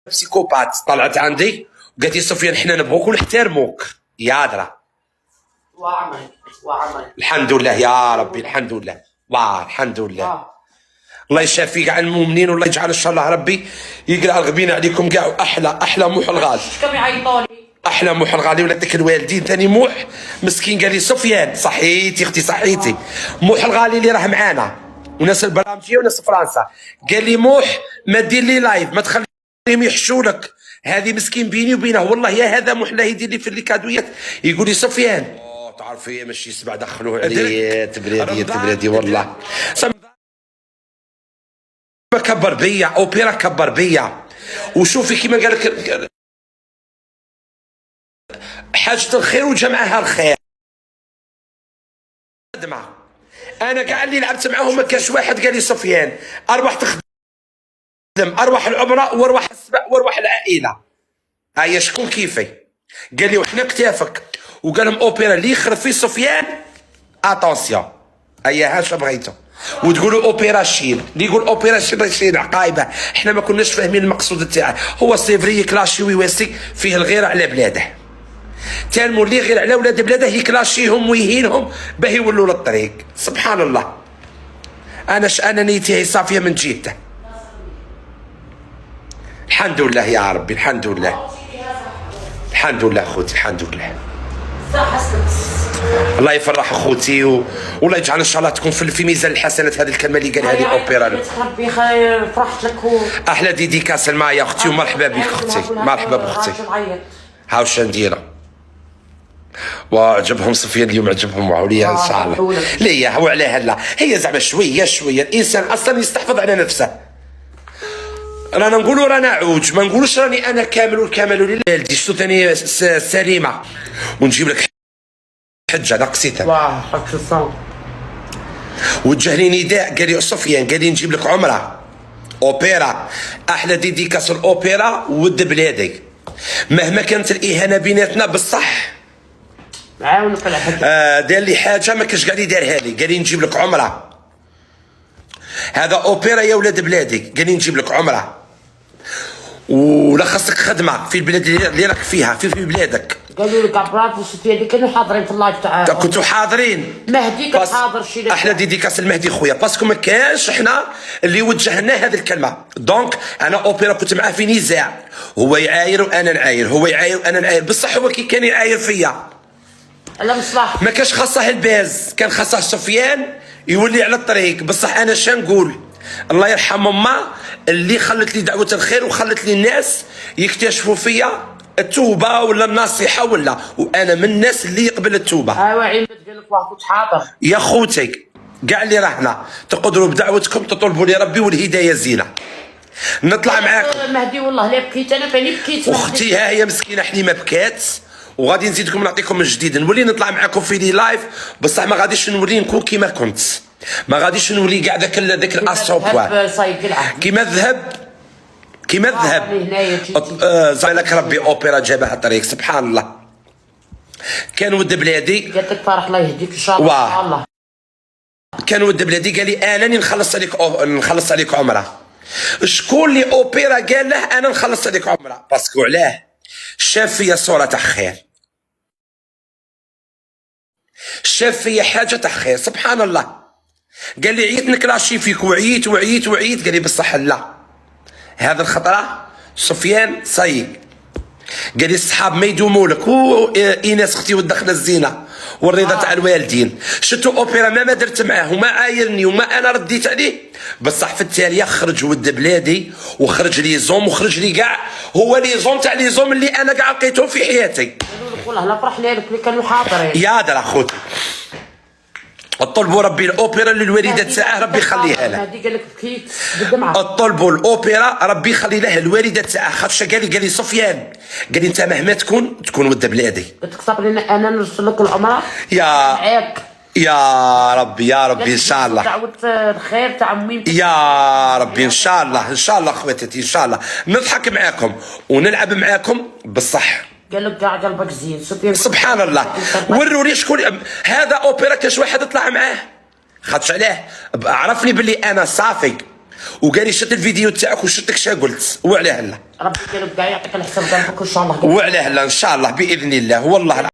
بسيكوبات طلعت عندي وقالت لي سفيان حنا نبغوك ونحترموك يا درا. وعمل الحمد لله يا ربي الحمد لله الحمد لله. الله يشافي كاع المؤمنين والله يجعل ان شاء الله ربي يقرا الغبين عليكم كاع. احلى موح الغالي كم يعيطوا لي احلى موح الغالي ولادك الوالدين. ثاني موح مسكين قال لي سفيان صحيتي اختي صحيتي. موح الغالي اللي راه معانا وناس البرامجيه وناس فرنسا قال لي موح ما دير لي لايف ما تخليهم يحشوا لك. هذه مسكين بيني وبينه والله يا هذا موح لا يدير لي في الكادويات. يقول لي سفيان تعرفي ماشي سبع دخلوه علي تبريدي والله كبر بيا اوبرا كبر بيا. وشوفي كيما قال لك حاجة الخير وجمعها الخير. انا كاع اللي لعبت معاهم ما كاش واحد قال لي سفيان ارواح تخدم ارواح العمره وارواح السبع وارواح العائله. هيا شكون كيفي قال لي وحنا كتافك. وقال لهم اوبرا اللي يخرب فيه سفيان اتونسيون. هيا هاش بغيتو وتقولوا اوبرا شيل اللي يقول اوبرا شيل عقايبه. احنا ما كناش فاهمين المقصود تاعه. هو سيفري كلاشي ويواسي فيه الغيره على بلاده. تالمو اللي غير على ولاد بلاده يكلاشيهم ويهينهم باه يولوا للطريق. سبحان الله. انا نيتي صافيه من جهته. الحمد لله يا ربي الحمد لله الحمد لله خوتي الحمد لله. الله يفرح اخوتي والله يجعل ان شاء الله تكون في ميزان الحسنات هذه الكلمه اللي قالها لي اوبرا. ربي خير فرحت لك احلى ديديكاس الماء يا اختي ومرحبا بك اختي مرحبا باختي. هاو واش نديرو وعجبهم سفيان اليوم عجبهم وعليا ان شاء الله. ليا هو عليها لا هي زعما شويه الانسان اصلا يستحفظ على نفسه. رانا نقولوا رانا عوج ما نقولوش راني انا كامل والكمال لله. شتو ثاني سليمه ونجيب لك حجه نقصيتها. واه حط الصوت. وجه لي نداء قال لي سفيان قال لي نجيب لك عمره اوبرا احلى ديديكاس الاوبرا ود بلادي. مهما كانت الاهانه بيناتنا بصح عاونك على حاجه. دار لي حاجه ما كاش قاعد يديرها لي. قال لي نجيب لك عمره هذا اوبرا يا ولاد بلادي. قال لي نجيب لك عمره ولا خاصك خدمه في البلاد اللي راك فيها في بلادك. قالوا لك عبرات وسفيان اللي كانوا حاضرين في اللايف تاعها. كنتوا حاضرين. مهدي كان حاضر شي احلى ديديكاس المهدي خويا باسكو ما كانش احنا اللي وجهنا هذه الكلمه. دونك انا اوبرا كنت معاه في نزاع. هو يعاير وانا نعاير هو يعاير وانا نعاير. بصح هو كي كان يعاير فيا لا مصلح ما كانش خاصه الباز كان خاصه سفيان يولي على الطريق. بصح انا شنقول الله يرحم امه اللي خلت لي دعوه الخير وخلت لي الناس يكتشفوا فيا التوبه ولا النصيحه ولا. وانا من الناس اللي يقبل التوبه. ايوا عيمت قال لك واحد كنت حاضر يا خوتي كاع اللي راحنا تقدروا بدعوتكم تطلبوا لي ربي والهدايه زينه. نطلع معاكم مهدي والله لا بكيت انا فاني بكيت. اختي ها هي مسكينه حليمه بكات وغادي نزيدكم نعطيكم من جديد. نولي نطلع معاكم في لي لايف بصح ما غاديش نولي نكون كيما كنت. ما غاديش نولي كاع ذاك الاسوبوا كيما الذهب زعلك ربي اوبرا جابها الطريق. سبحان الله. كان ود بلادي قالت لك فرح الله يهديك ان شاء الله. ان شاء الله كان ود بلادي قال لي انني نخلص عليك عمره. شكون اللي اوبرا قال له انا نخلص عليك عمره باسكو علاه شاف فيا صوره تاع خير شاف فيا حاجه تاع خير. سبحان الله. قال لي عييت نكلاشي فيك وعييت قال لي بصح لا هذا الخطره سفيان صايق. قال لي الصحاب ما يدوموا لك ايناس اختي ودخل الزينه والرضا تاع الوالدين. شتو اوبرا ما درت معاه وما عايرني وما انا رديت عليه بصح في التاليه خرج ود بلادي وخرج لي زوم وخرج لي كاع هو لي زوم تاع لي زوم اللي انا كاع لقيتهم في حياتي. والله لا فرح لك اللي كانوا حاضرين. يا درا خوتي اطلبوا ربي الاوبرا للوالده تاعه ربي يخليها له. هذه قال لك بكيت بالدمعه. اطلبوا الاوبرا ربي يخلي له الوالده تاعه. خاطش قال لي سفيان قال لي انت مهما تكون ود بلادي. قلت لك صبري انا نرسل لك العمره معاك يا ربي ان شاء الله. دعوه الخير تاع امي يا ربي ان شاء الله خواتاتي ان شاء الله نضحك معاكم ونلعب معاكم بالصح. قال لك كاع قلبك زين سفيان. سبحان الله. وروني شكون هذا اوبرا. كاش واحد طلع معاه خاطش علاه عرفني باللي انا صافي وقال لي شفت الفيديو تاعك وشفت لك شا قلت وعلاه لا ربي يقلب كاع يعطيك الحساب قلبك ان شاء الله. وعلاه لا ان شاء الله باذن الله والله